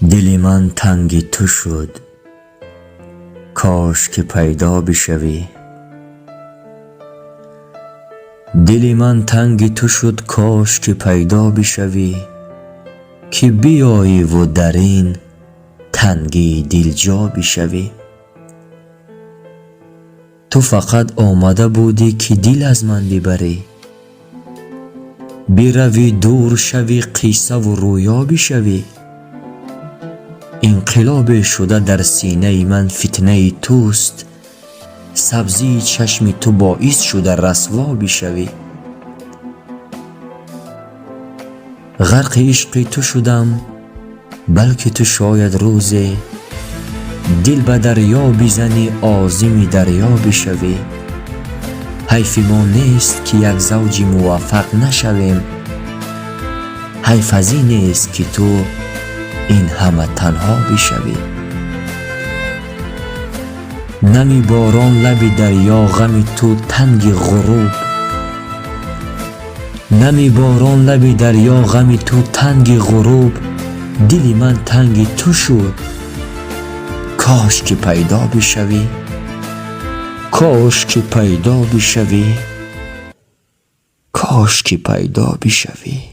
دل من تنگ تو شد، کاش که پیدا بشوی. دل من تنگ تو شد، کاش که پیدا بشوی، که بیایی و در این تنگی دل جا بشوی. تو فقط آمده بودی که دل از من ببری، بروی دور شوی، قصه و رویا بشوی. انقلاب شده در سینه من فتنه توست، سبزی چشم تو باعث شده رسوا بشوی. غرق عشق تو شدم، بلکه تو شاید روزی دل به دریا بزنی، عازم دریا بشوی. حیف ما نیست که یک زوج موفق نشویم، حیف از این نیست که تو این همه تنها بشوی. نمی باران لب دریا، غم تو تنگ غروب. نمی باران لب دریا، غم تو تنگ غروب. دل من تنگ تو شد، کاش که پیدا بشوی. کاش که پیدا بشوی، کاش که پیدا بشوی.